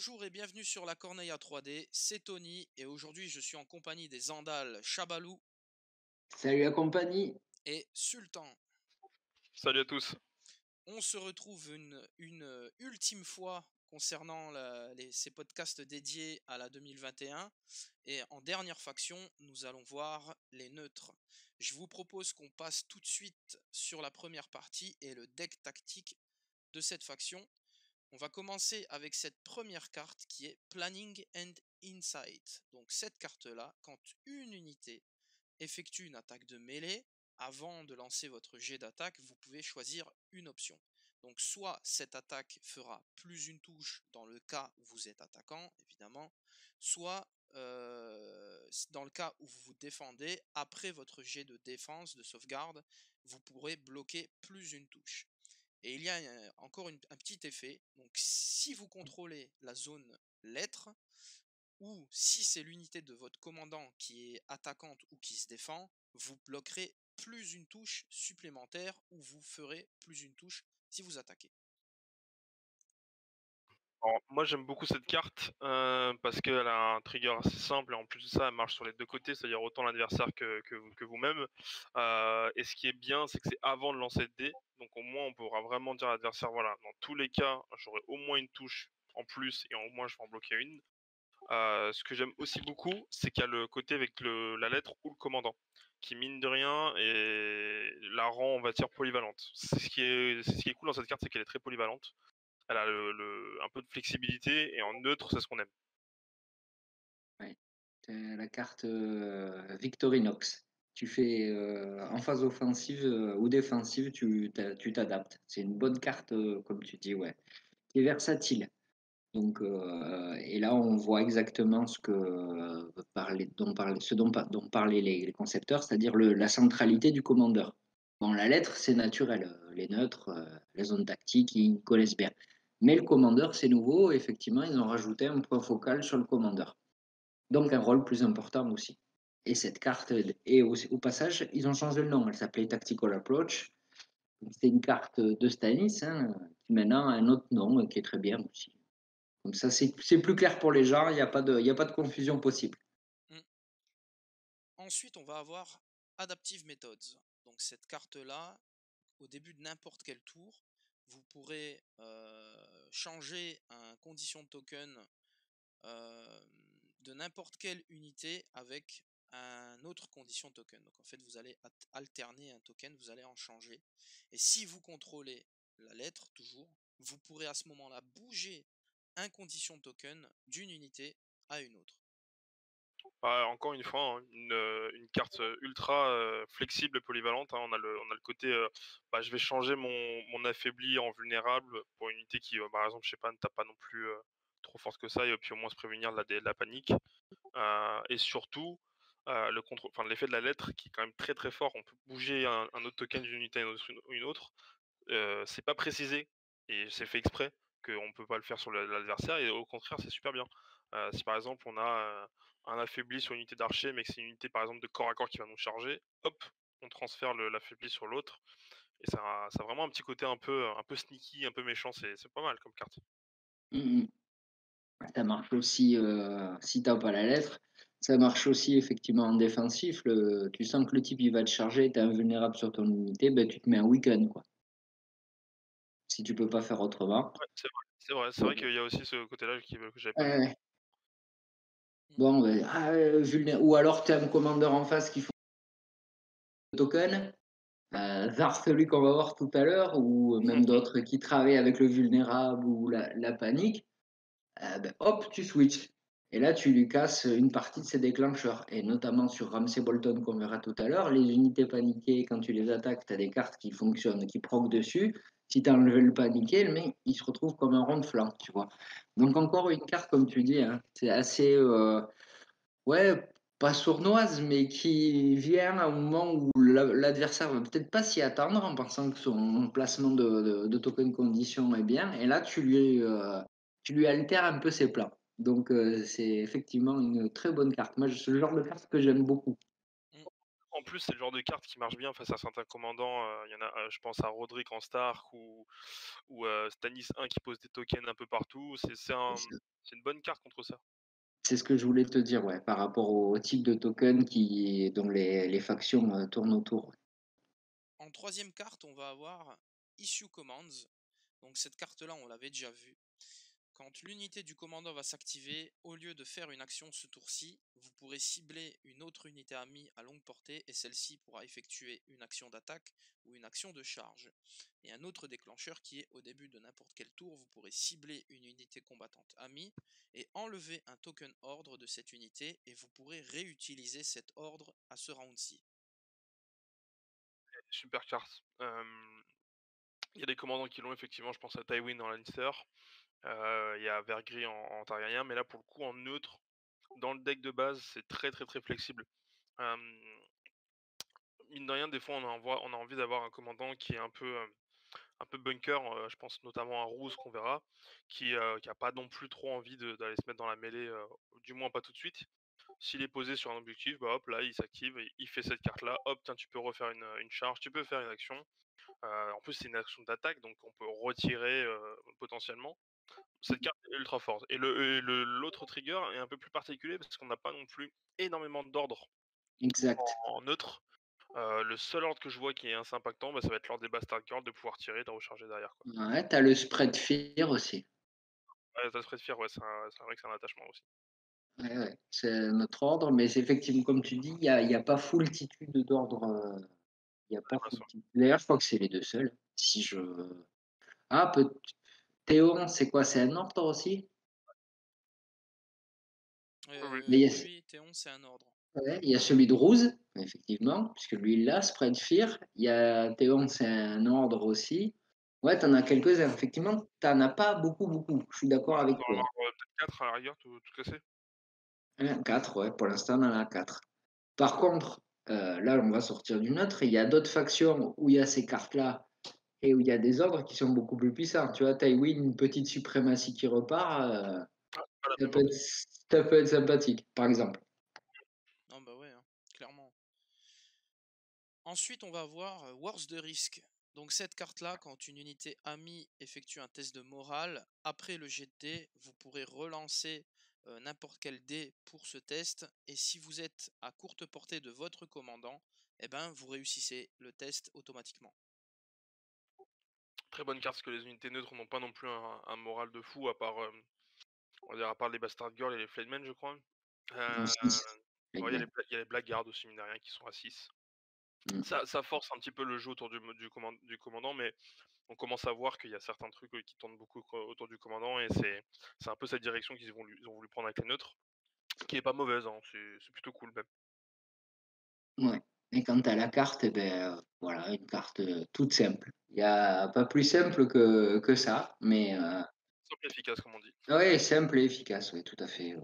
Bonjour et bienvenue sur la Corneille à 3D, c'est Tony et aujourd'hui je suis en compagnie des Andales Chabalou Salut la compagnie. et Sultan. Salut à tous. On se retrouve une ultime fois concernant ces podcasts dédiés à la 2021 et en dernière faction nous allons voir les neutres. Je vous propose qu'on passe tout de suite sur la première partie et le deck tactique de cette faction. On va commencer avec cette première carte qui est Planning and Insight. Donc cette carte-là, quand une unité effectue une attaque de mêlée, avant de lancer votre jet d'attaque, vous pouvez choisir une option. Donc soit cette attaque fera plus une touche dans le cas où vous êtes attaquant, évidemment, soit dans le cas où vous vous défendez, après votre jet de défense, de sauvegarde, vous pourrez bloquer plus une touche. Et il y a encore un petit effet. Donc, si vous contrôlez la zone lettre, ou si c'est l'unité de votre commandant qui est attaquante ou qui se défend, vous bloquerez plus une touche supplémentaire ou vous ferez plus une touche si vous attaquez. Alors, moi j'aime beaucoup cette carte parce qu'elle a un trigger assez simple et en plus de ça elle marche sur les deux côtés, c'est-à-dire autant l'adversaire que vous-même. Et ce qui est bien c'est que c'est avant de lancer le dé, donc au moins on pourra vraiment dire à l'adversaire voilà, dans tous les cas j'aurai au moins une touche en plus et au moins je vais en bloquer une. Ce que j'aime aussi beaucoup c'est qu'il y a le côté avec la lettre ou le commandant qui mine de rien et la rend on va dire polyvalente. C'est ce qui est cool dans cette carte, c'est qu'elle est très polyvalente. Elle a un peu de flexibilité et en neutre, c'est ce qu'on aime. Ouais. C'est la carte Victorinox. Tu fais en phase offensive ou défensive, tu t'adaptes. C'est une bonne carte, comme tu dis, ouais. Qui est versatile. Donc, et là, on voit exactement ce que dont parlaient les concepteurs, c'est-à-dire la centralité du commandeur. Bon, la lettre, c'est naturel. Les neutres, les zones tactiques, ils connaissent bien. Mais le commandeur, c'est nouveau. Effectivement, ils ont rajouté un point focal sur le commandeur. Donc, un rôle plus important aussi. Et cette carte, et au passage, ils ont changé le nom. Elle s'appelait Tactical Approach. C'est une carte de Stanis, hein, qui maintenant a un autre nom, qui est très bien aussi. Comme ça, c'est plus clair pour les gens, il y a pas de confusion possible. Hmm. Ensuite, on va avoir Adaptive Methods. Donc cette carte-là, au début de n'importe quel tour, vous pourrez changer un condition de token de n'importe quelle unité avec un autre condition token. Donc en fait, vous allez alterner un token, vous allez en changer. Et si vous contrôlez la lettre, toujours, vous pourrez à ce moment-là bouger un condition token d'une unité à une autre. Encore une fois, hein, une carte ultra flexible et polyvalente, hein. On a le côté, je vais changer mon affaibli en vulnérable pour une unité qui, par exemple, je sais pas, ne tape pas non plus trop forte que ça et puis au moins se prévenir de la panique. Et surtout, l'effet de la lettre qui est quand même très très fort. On peut bouger un autre token d'une unité à une autre. C'est pas précisé et c'est fait exprès qu'on peut pas le faire sur l'adversaire et au contraire, c'est super bien. Si par exemple on a, un affaibli sur une unité d'archer, mais que c'est une unité par exemple de corps à corps qui va nous charger, hop, on transfère l'affaibli sur l'autre et ça a vraiment un petit côté un peu sneaky, un peu méchant, c'est pas mal comme carte. Mhm. Ça marche aussi si t'as pas la lettre. Ça marche aussi effectivement en défensif. Tu sens que le type il va te charger, t'es invulnérable sur ton unité, ben, tu te mets un week-end quoi. Si tu peux pas faire autrement. Ouais, c'est vrai qu'il y a aussi ce côté-là que j'avais pas vu. Ouais. Bon, ben, ou alors tu as un commandeur en face qui fait le token, genre celui qu'on va voir tout à l'heure, ou même d'autres qui travaillent avec le vulnérable ou la panique. Ben, hop, tu switches. Et là, tu lui casses une partie de ses déclencheurs. Et notamment sur Ramsey Bolton, qu'on verra tout à l'heure, les unités paniquées, quand tu les attaques, tu as des cartes qui fonctionnent, qui proc dessus. Si tu as enlevé le paniqué, le mec, il se retrouve comme un rond de flanc, tu vois. Donc, encore une carte, comme tu dis, hein, c'est assez, ouais, pas sournoise, mais qui vient à un moment où l'adversaire va peut-être pas s'y attendre en pensant que son placement de token condition est bien. Et là, tu lui altères un peu ses plans. Donc, c'est effectivement une très bonne carte. Moi, c'est le genre de carte que j'aime beaucoup. Mm. En plus, c'est le genre de carte qui marche bien face à certains commandants. Il y en a, je pense à Roderick en Stark ou Stanis 1 qui pose des tokens un peu partout. C'est C'est un, ça. C'est une bonne carte contre ça. C'est ce que je voulais te dire, ouais, par rapport au type de token dont les factions tournent autour. En troisième carte, on va avoir Issue Commands. Donc cette carte-là, on l'avait déjà vue. Quand l'unité du commandant va s'activer, au lieu de faire une action ce tour-ci, vous pourrez cibler une autre unité amie à longue portée et celle-ci pourra effectuer une action d'attaque ou une action de charge. Et un autre déclencheur qui est au début de n'importe quel tour, vous pourrez cibler une unité combattante amie et enlever un token ordre de cette unité et vous pourrez réutiliser cet ordre à ce round-ci. Super carte. Il y a des commandants qui l'ont effectivement, je pense à Tywin dans Lannister. Il y a Vergris en Targaryen, mais là pour le coup en neutre, dans le deck de base, c'est très, très, très flexible. Hem, Mine de rien, des fois on a envie d'avoir un commandant qui est un peu bunker, je pense notamment à Roose qu'on verra, qui a pas non plus trop envie d'aller se mettre dans la mêlée, du moins pas tout de suite. S'il est posé sur un objectif, bah, hop là il s'active, il fait cette carte-là, hop tiens tu peux refaire une charge, tu peux faire une action. En plus c'est une action d'attaque donc on peut retirer, potentiellement. Cette carte est ultra forte l'autre trigger est un peu plus particulier parce qu'on n'a pas non plus énormément d'ordres Exact. en neutre. Le seul ordre que je vois qui est assez impactant, bah, ça va être l'ordre des Bastard Girls de pouvoir tirer et de recharger derrière, quoi. Ouais, tu le spread fear aussi. Ouais, ça serait de fier, ouais, c'est vrai que c'est un attachement aussi. Ouais, ouais, c'est notre ordre, mais c'est effectivement, comme tu dis, il y a pas foultitude d'ordres. Il y a Ouais, pas bien sûr. foultitude. D'ailleurs, je crois que c'est les deux seuls. Si je... Ah, Théon, c'est quoi? C'est un ordre aussi? Oui, oui. Mais Oui, oui, Théon, c'est un ordre. ouais, il y a celui de Rouse, effectivement, puisque lui, il l'a, Spread Fear. Il y a Théon, c'est un ordre aussi. Ouais, t'en as quelques-uns. Effectivement, t'en as pas beaucoup, beaucoup. Je suis d'accord Ouais, on avec doit en toi. avoir, peut-être 4 à la rigueur, tout cassé. 4, ouais, pour l'instant, on en a 4. Par contre, là, on va sortir du neutre. Il y a d'autres factions où il y a ces cartes-là et où il y a des ordres qui sont beaucoup plus puissants. Tu vois, Tywin, une petite suprématie qui repart, Ah, pas la ça même peut être, ordre. ça peut être sympathique, par exemple. Non, bah ouais, hein, clairement. Ensuite, on va voir Wars de risque. Donc cette carte-là, quand une unité amie effectue un test de morale, après le jet de dés, vous pourrez relancer n'importe quel dé pour ce test. Et si vous êtes à courte portée de votre commandant, eh ben, vous réussissez le test automatiquement. Très bonne carte parce que les unités neutres n'ont pas non plus un moral de fou à part, on va dire à part les Bastard Girls et les Flamemen, je crois. En Heu, 6, ouais, il y a les Blackguards aussi mine de rien qui sont à 6. Ça force un petit peu le jeu autour du commandant, mais on commence à voir qu'il y a certains trucs, qui tournent beaucoup autour du commandant et c'est un peu cette direction ils ont voulu prendre avec les neutres, qui est pas mauvaise, hein, c'est plutôt cool même. Ouais, et quand tu as la carte, eh ben, voilà, une carte, toute simple. Il y a pas plus simple que ça, mais Simple et efficace comme on dit. ouais, simple et efficace, oui, tout à fait,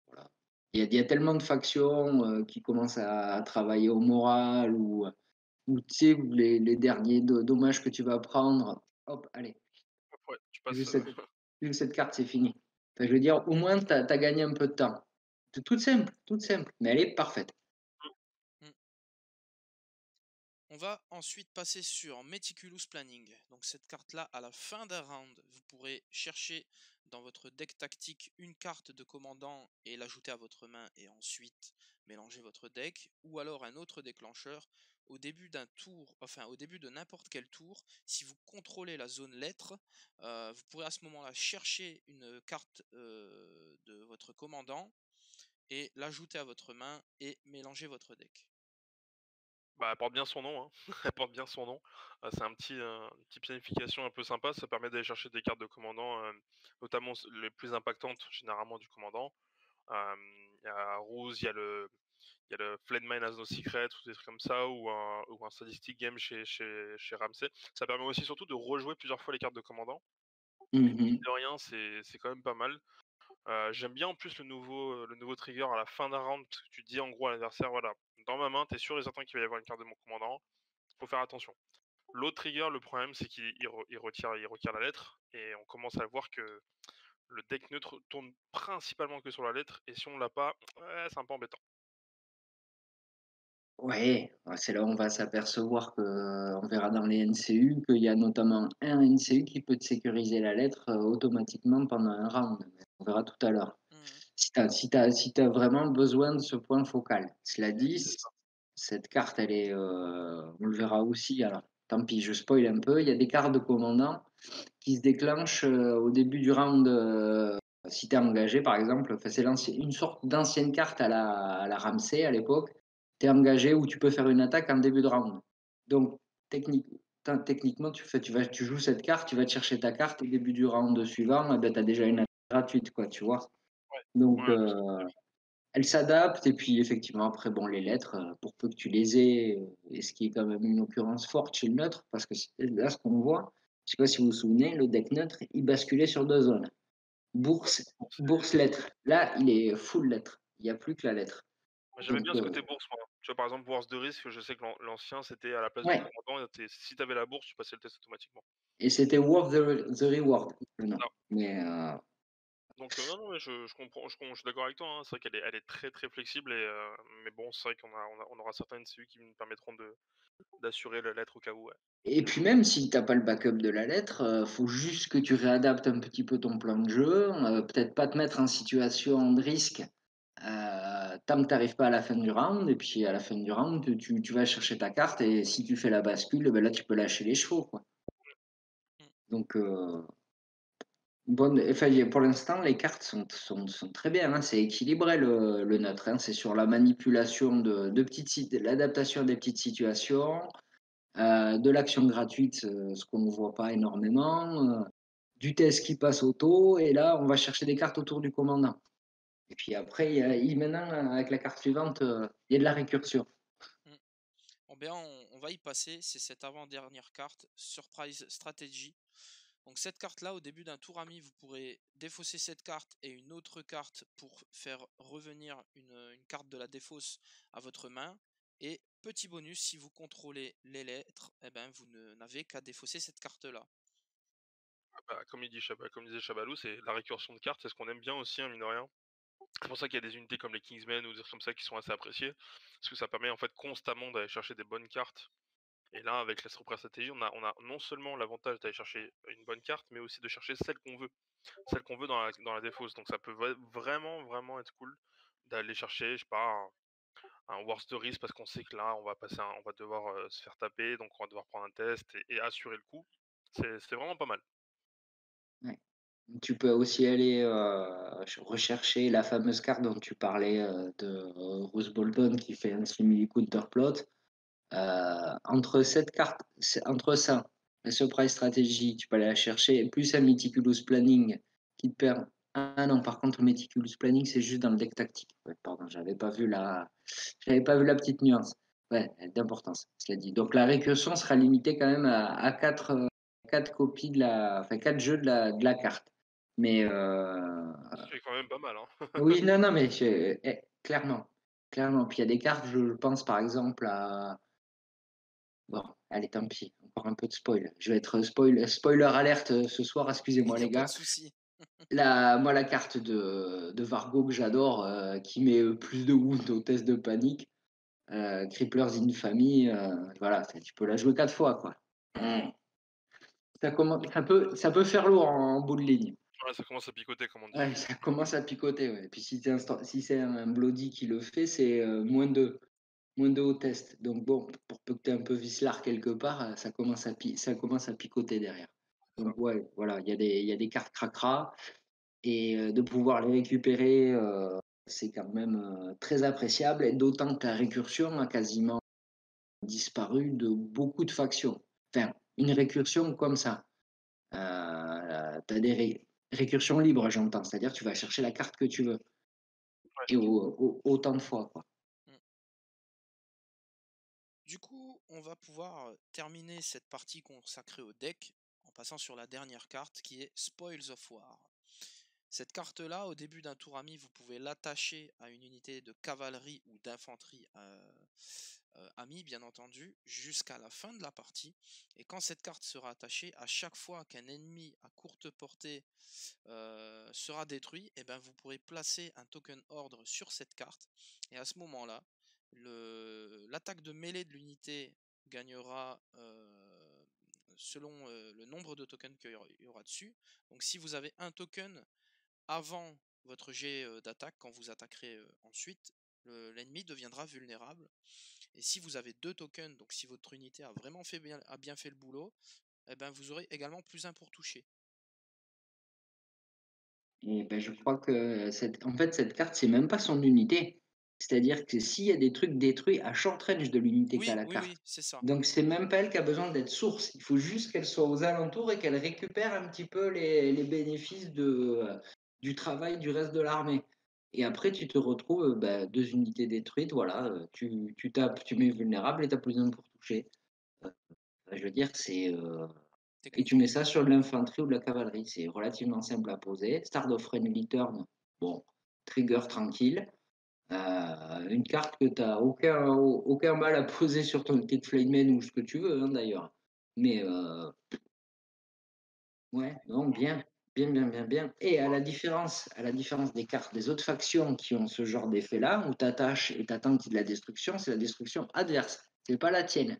voilà. Il y a tellement de factions, qui commencent à travailler au moral ou tu sais, où les derniers dommages que tu vas prendre, hop, allez, Hop, ouais, tu tu joues passes, cette carte, c'est fini. Enfin, je veux dire, au moins, tu as gagné un peu de temps. C'est toute simple, mais elle est parfaite. Hmm. On va ensuite passer sur Meticulous Planning. Donc cette carte-là, à la fin d'un round, vous pourrez chercher dans votre deck tactique une carte de commandant et l'ajouter à votre main et ensuite mélanger votre deck. Ou alors un autre déclencheur au début d'un tour, enfin au début de n'importe quel tour, si vous contrôlez la zone lettre, vous pourrez à ce moment-là chercher une carte de votre commandant et l'ajouter à votre main et mélanger votre deck. bah, elle porte bien son nom, hein. Elle porte bien son nom. C'est une petite planification un peu sympa, ça permet d'aller chercher des cartes de commandant, notamment les plus impactantes généralement du commandant. Il y a Rose, il y a le Fled Mine Has No Secret ou des trucs comme ça, ou un Sadistic Game chez Ramsey. Ça permet aussi surtout de rejouer plusieurs fois les cartes de commandant. Et mine Mmh. de rien, c'est quand même pas mal. J'aime bien en plus le nouveau trigger à la fin d'un round, parce que tu dis en gros à l'adversaire, voilà, dans ma main, t'es sûr et certain qu'il va y avoir une carte de mon commandant, faut faire attention. L'autre trigger, le problème, c'est qu'il retire la lettre, et on commence à voir que le deck neutre tourne principalement que sur la lettre, et si on l'a pas, ouais, c'est un peu embêtant. Ouais, ouais, c'est là où on va s'apercevoir que, on verra dans les NCU qu'il y a notamment un NCU qui peut te sécuriser la lettre, automatiquement pendant un round. On verra tout à l'heure. Mmh. Si tu as vraiment besoin de ce point focal. Cela dit, C'est ça. cette carte, elle est, on le verra aussi, alors tant pis, je spoil un peu, il y a des cartes de commandant qui se déclenchent, au début du round, si tu es engagé par exemple, enfin c'est une sorte d'ancienne carte à la Ramsey à l'époque. Tu es engagé ou tu peux faire une attaque en début de round. Donc technique techniquement tu joues cette carte, tu vas te chercher ta carte au début du round suivant, et bah, tu as déjà une attaque gratuite quoi, tu vois? Ouais. Donc Ouais, parce que elle s'adapte et puis effectivement après bon les lettres, pour peu que tu les aies, et ce qui est quand même une occurrence forte chez le neutre parce que là ce qu'on voit, je sais pas si vous vous souvenez, le deck neutre, il basculait sur 2 zones. ouais, Bourse bon, bourse lettres. Là, il est full lettres. Il y a plus que la lettre. j'aimais Donc bien ce côté bourse, moi. Tu vois, par exemple, bourse de risque, je sais que l'ancien, c'était à la place du ouais, commandant, si tu avais la bourse, tu passais le test automatiquement. et c'était worth the reward, le nom. Ah, Mais donc non, non, mais je comprends, je suis d'accord avec toi, hein. C'est vrai qu'elle est très, très flexible mais bon, c'est vrai qu'on aura certaines CU qui nous permettront d'assurer la lettre au cas où, ouais. et puis même si tu as pas le backup de la lettre, faut juste que tu réadaptes un petit peu ton plan de jeu, peut-être pas te mettre en situation de risque, tant que tu arrives pas à la fin du round et puis à la fin du round, tu vas chercher ta carte et si tu fais la bascule, ben là, tu peux lâcher les chevaux, quoi. Mmh. Donc bonne enfin, pour l'instant, les cartes sont très bien, hein. C'est équilibré le neutre, hein. C'est sur la manipulation de petites l'adaptation des petites situations, de l'action gratuite, ce qu'on ne voit pas énormément, du test qui passe auto et là, on va chercher des cartes autour du commandant. Et puis après, maintenant, avec la carte suivante, il y a de la récursion. Mmh. Oh bien, on va y passer, c'est cette avant-dernière carte, Surprise Strategy. Donc cette carte-là, au début d'un tour ami, vous pourrez défausser cette carte et une autre carte pour faire revenir une carte de la défausse à votre main. Et petit bonus, si vous contrôlez les lettres, eh ben, vous n'avez qu'à défausser cette carte-là. Ah bah, comme disait Chabalou, c'est la récursion de cartes, c'est ce qu'on aime bien aussi, hein, mine de rien. C'est pour ça qu'il y a des unités comme les Kingsmen ou des trucs comme ça qui sont assez appréciées, parce que ça permet en fait constamment d'aller chercher des bonnes cartes. Et là, avec la Surprise Stratégie, on a non seulement l'avantage d'aller chercher une bonne carte, mais aussi de chercher celle qu'on veut dans la défausse. Donc ça peut vraiment, vraiment être cool d'aller chercher, je sais pas, un Worst de risque parce qu'on sait que là, on va devoir se faire taper, donc on va devoir prendre un test et assurer le coup. C'est vraiment pas mal. Ouais. Tu peux aussi aller, rechercher la fameuse carte dont tu parlais, de Bruce Bolton qui fait un simili counterplot. Entre cette carte entre ça, la surprise stratégie, tu peux aller la chercher, plus un meticulous planning qui te permet ah non, par contre, le meticulous planning, c'est juste dans le deck tactique. Ouais, pardon, j'avais pas vu la petite nuance. Ouais, d'importance, cela dit. Donc la récursion sera limitée quand même à 4 copies enfin 4 jeux de la carte. Mais Ce qui est quand même pas mal, hein. oui, non, non, mais clairement, clairement. Puis il y a des cartes, je pense par exemple à bon, allez, tant pis, encore un peu de spoil. Je vais être spoiler alerte, ce soir, Il excusez-moi n'y a les pas de gars. souci. Moi, la carte de Vargo que j'adore, qui met, plus de wounds au test de panique, Crippler's Infamy, voilà, tu peux la jouer 4 fois, quoi. Mmh. Ça peut faire lourd en bout de ligne. Ouais, ça commence à picoter, comme on dit. Ouais, ça commence à picoter, ouais. Et puis si c'est un bloody qui le fait, c'est, moins de au test. Donc bon, pour peu que tu aies un peu vicelard quelque part, ça commence à picoter derrière. C'est ça. Donc ouais, voilà, il y a des cartes cracra et de pouvoir les récupérer, c'est quand même, très appréciable et d'autant que la récursion a quasiment disparu de beaucoup de factions. Enfin, une récursion comme ça, tu as des récursions libres, j'entends, c'est-à-dire tu vas chercher la carte que tu veux Ouais. et autant de fois, quoi. Mm. Du coup, on va pouvoir terminer cette partie consacrée au deck en passant sur la dernière carte qui est Spoils of War. Cette carte-là, au début d'un tour ami, vous pouvez l'attacher à une unité de cavalerie ou d'infanterie ami, bien entendu, jusqu'à la fin de la partie. Et quand cette carte sera attachée, à chaque fois qu'un ennemi à courte portée sera détruit, et ben vous pourrez placer un token ordre sur cette carte. Et à ce moment-là, l'attaque de mêlée de l'unité gagnera selon le nombre de tokens qu'il y aura dessus. Donc si vous avez un token avant votre jet d'attaque, quand vous attaquerez ensuite, l'ennemi deviendra vulnérable. Et si vous avez 2 tokens, donc si votre unité a vraiment bien fait le boulot, eh ben, vous aurez également +1 pour toucher. Et ben, je crois que en fait, cette carte, c'est même pas son unité. C'est-à-dire que s'il y a des trucs détruits, elle short range de l'unité qu'a Oui, la oui, carte. oui, c'est ça. Donc c'est même pas elle qui a besoin d'être source. Il faut juste qu'elle soit aux alentours et qu'elle récupère un petit peu les bénéfices du travail du reste de l'armée. Et après, tu te retrouves, bah, 2 unités détruites, voilà, tu tapes, tu mets vulnérable et tu as plus besoin pour toucher. Je veux dire, Tu et tu content. mets ça sur de l'infanterie ou de la cavalerie. C'est relativement simple à poser. Start of Friendly Turn, bon, trigger tranquille. Une carte que tu n'as aucun mal à poser sur ton kit Flameman ou ce que tu veux, hein, d'ailleurs. Mais ouais, non, bien. Bien, bien, bien, bien. Et à la différence des cartes des autres factions qui ont ce genre d'effet-là, où tu attaches et tu attends qu'il y ait de la destruction, c'est la destruction adverse. C'est pas la tienne.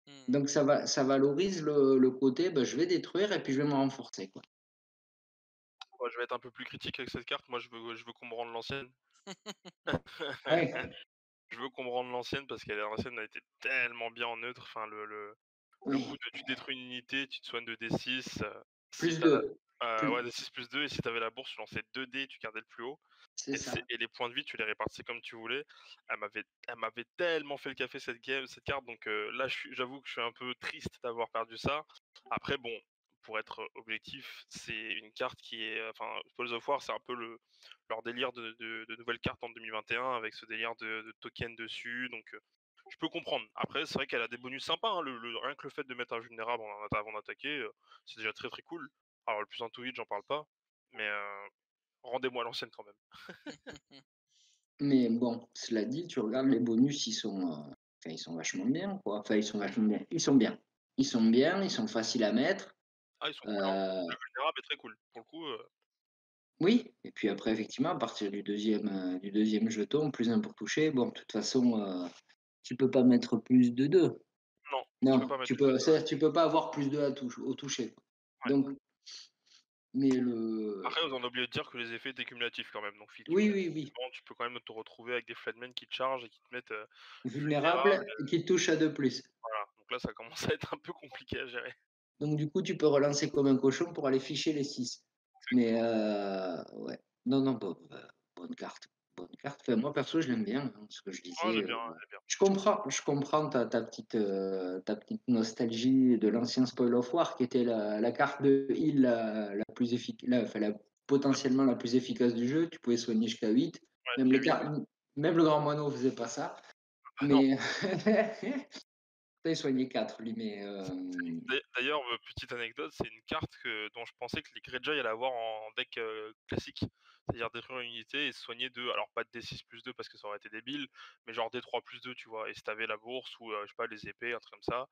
Mmh. Donc ça valorise le côté, bah, je vais détruire et puis je vais me renforcer, quoi. Ouais, je vais être un peu plus critique avec cette carte. Moi, je veux qu'on me rende l'ancienne. Ouais, Je veux qu'on me rende l'ancienne parce que l'ancienne a été tellement bien en neutre. Enfin, le coup oui. de tu détruis une unité, tu te soignes de D6. Si Plus t'as la, de plus ouais, D6 plus 2, et si t'avais la bourse, tu lançais 2 dés, tu gardais le plus haut. c'est ça. Et les points de vie, tu les répartissais comme tu voulais. Elle m'avait tellement fait le café cette carte. Donc là, j'avoue que je suis un peu triste d'avoir perdu ça. Après, bon, pour être objectif, c'est une carte qui est. Enfin, Balls of War, c'est un peu leur délire de nouvelles cartes en 2021 avec ce délire de tokens dessus. Donc je peux comprendre. Après, c'est vrai qu'elle a des bonus sympas, hein. Rien que le fait de mettre un vulnérable avant d'attaquer, c'est déjà très très cool. Alors, le plus intuit, j'en parle pas. Mais rendez-moi l'ancienne quand même. Mais bon, cela dit, tu regardes les bonus, enfin, ils sont vachement bien, quoi. Enfin, ils sont vachement bien. Ils sont bien. Ils sont bien, ils sont faciles à mettre. Ah, ils sont cool, hein. Euh, Le vulnérable est très cool. Pour le coup, oui, et puis après, effectivement, à partir du deuxième jeton, plus un pour toucher, bon, de toute façon, tu peux pas mettre plus de 2. non, tu peux Non, pas mettre plus de 2. c'est-à-dire, tu peux pas avoir plus de au toucher, quoi. Ouais. Donc, mais le. Après, vous en oubliez de dire que les effets étaient cumulatifs quand même. Donc, Oui, oui, oui. effectivement, tu peux quand même te retrouver avec des flatmen qui te chargent et qui te mettent vulnérable. Vulnérable et qui touche à 2 plus. Voilà. Donc là, ça commence à être un peu compliqué à gérer. Donc du coup, tu peux relancer comme un cochon pour aller ficher les 6. Mais Exactement. ouais. Non, non, bonne carte. Bonne carte. Enfin, moi, perso, je l'aime bien, hein, ce que je Oh, disais. elle est bien, elle est bien. Je comprends ta petite nostalgie de l'ancien Spoil of War, qui était la carte de heal la plus efficace, enfin, potentiellement la plus efficace du jeu. Tu pouvais soigner jusqu'à 8. Ouais, Même, jusqu'à les 8. cartes, même le Grand Moineau faisait pas ça. Ah non. Mais il soignait 4, lui. Mais D'ailleurs, petite anecdote, c'est une carte dont je pensais que les Greyjoy allaient avoir en deck classique. C'est-à-dire détruire une unité et se soigner de. Alors, pas de D6 plus 2 parce que ça aurait été débile, mais genre D3 plus 2, tu vois. Et si t'avais la bourse ou, je sais pas, les épées, un truc comme ça,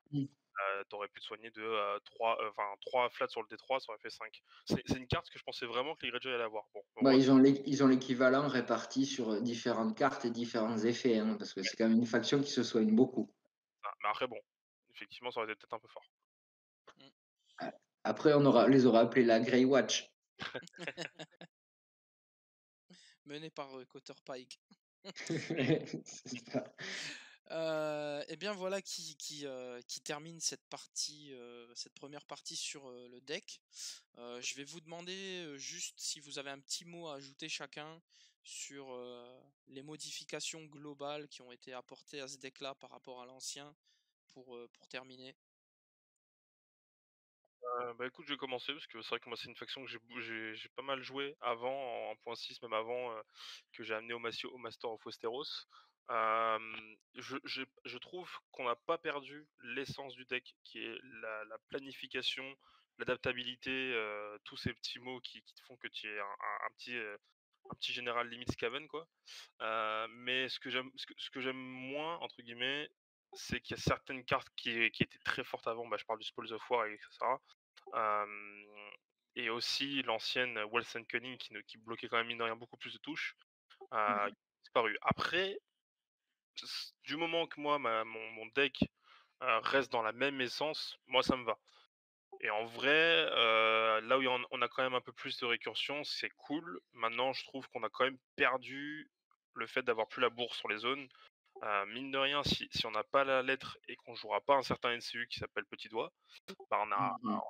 t'aurais pu te soigner de 3 flats sur le D3, ça aurait fait 5. C'est une carte que je pensais vraiment que les Greyjoy allaient avoir. Bon, bah, heureusement. ils ont l'équivalent réparti sur différentes cartes et différents effets, hein, parce que c'est quand même une faction qui se soigne beaucoup. Mais après, bon, effectivement, ça aurait été peut-être un peu fort. Mmh. Après, les aura appelés la Grey Watch. Mené par Cotter Pike. C'est ça. Et bien voilà qui termine cette partie, cette première partie sur le deck. Je vais vous demander juste si vous avez un petit mot à ajouter chacun sur les modifications globales qui ont été apportées à ce deck-là par rapport à l'ancien pour terminer. Bah, écoute, je vais commencer parce que c'est vrai que moi, c'est une faction que j'ai pas mal joué avant, en 1.6, même avant, que j'ai amené au Master of Westeros. Je trouve qu'on n'a pas perdu l'essence du deck, qui est la planification, l'adaptabilité, tous ces petits mots qui te font que tu es un petit général limite Scaven, quoi. Mais ce que j'aime moins, entre guillemets, c'est qu'il y a certaines cartes qui étaient très fortes avant. Bah, je parle du Spoils of War, etc. Hem Et aussi l'ancienne Wealth and Cunning qui bloquait quand même mine de rien beaucoup plus de touches, qui a disparu. Après, du moment que moi mon deck, reste dans la même essence, moi ça me va. Et en vrai, là où on a quand même un peu plus de récursion, c'est cool. Maintenant, je trouve qu'on a quand même perdu le fait d'avoir plus la bourse sur les zones. Mine de rien, si on n'a pas la lettre et qu'on jouera pas un certain NCU qui s'appelle Petit Doigt, bah, Mhm.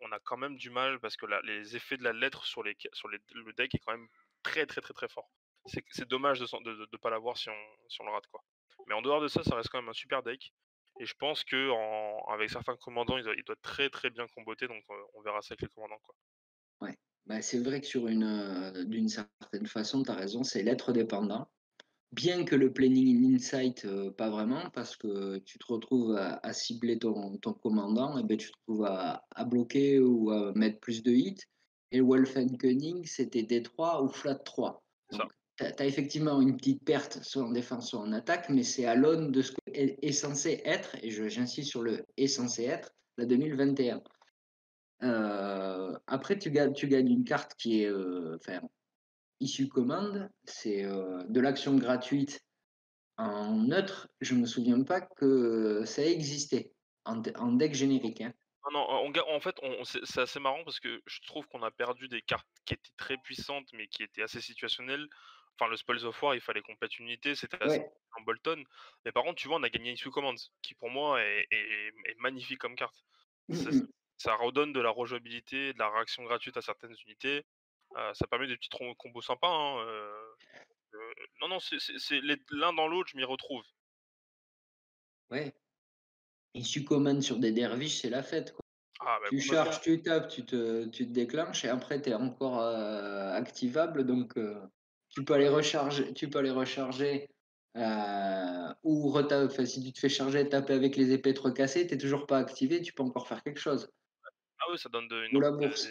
on a quand même du mal parce que les effets de la lettre le deck est quand même très, très, très, très fort. C'est dommage de pas l'avoir si on le rate, quoi. Mais en dehors de ça, ça reste quand même un super deck. Et je pense que avec certains commandants, il doit très très bien comboter, donc on verra ça avec les commandants, quoi. Ouais. Bah, c'est vrai que d'une certaine façon, tu as raison, c'est l'être dépendant. Bien que le planning in insight, pas vraiment, parce que tu te retrouves à cibler ton commandant, et ben tu te retrouves à bloquer ou à mettre plus de hits. Et Wolfenkönig, c'était D3 ou flat 3. C'est ça. Donc, tu as effectivement une petite perte, soit en défense, soit en attaque, mais c'est à l'aune de ce qu'est censé être, et j'insiste sur le est censé être, la 2021. Après, tu gagnes une carte qui est enfin, issue commande, c'est de l'action gratuite en neutre, je me souviens pas que ça existait en deck générique, hein. Non, non, en fait, c'est assez marrant parce que je trouve qu'on a perdu des cartes qui étaient très puissantes, mais qui étaient assez situationnelles. Enfin, le Spoils of War, il fallait complète une unité, c'était assez Ouais. en Bolton. Mais par contre, tu vois, on a gagné Issue Commands, qui pour moi est magnifique comme carte. Mmh Ça, mh. ça redonne de la rejouabilité, de la réaction gratuite à certaines unités. Ça permet des petits combos sympas, hein. Non, non, l'un dans l'autre, je m'y retrouve. Ouais. Issue command sur des derviches, c'est la fête, quoi. Ah, bah Tu complètement. charges, tu tapes, tu te déclenches et après tu es encore, activable donc tu peux aller recharger, ou enfin si tu te fais charger, taper avec les épées, te recasser, tu es toujours pas activé, tu peux encore faire quelque chose. Ah oui, ça donne Ou la bourse.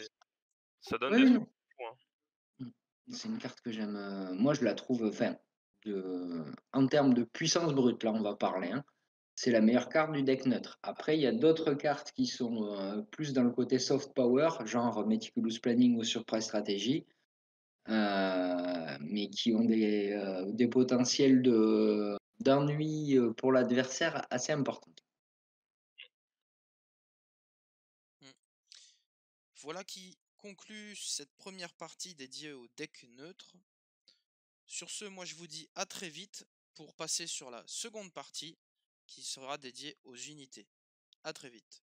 ça donne Oui, des oui, trucs non. fous, hein. Mmh. C'est une carte que j'aime, moi je la trouve, enfin, en termes de puissance brute, là on va parler, hein, c'est la meilleure carte du deck neutre. Après, il y a d'autres cartes qui sont plus dans le côté soft power, genre Meticulous Planning ou Surprise Strategy, mais qui ont des potentiels d'ennui pour l'adversaire assez importants. Mm. Voilà qui conclut cette première partie dédiée au deck neutre. Sur ce, moi je vous dis à très vite pour passer sur la seconde partie qui sera dédiée aux unités. À très vite.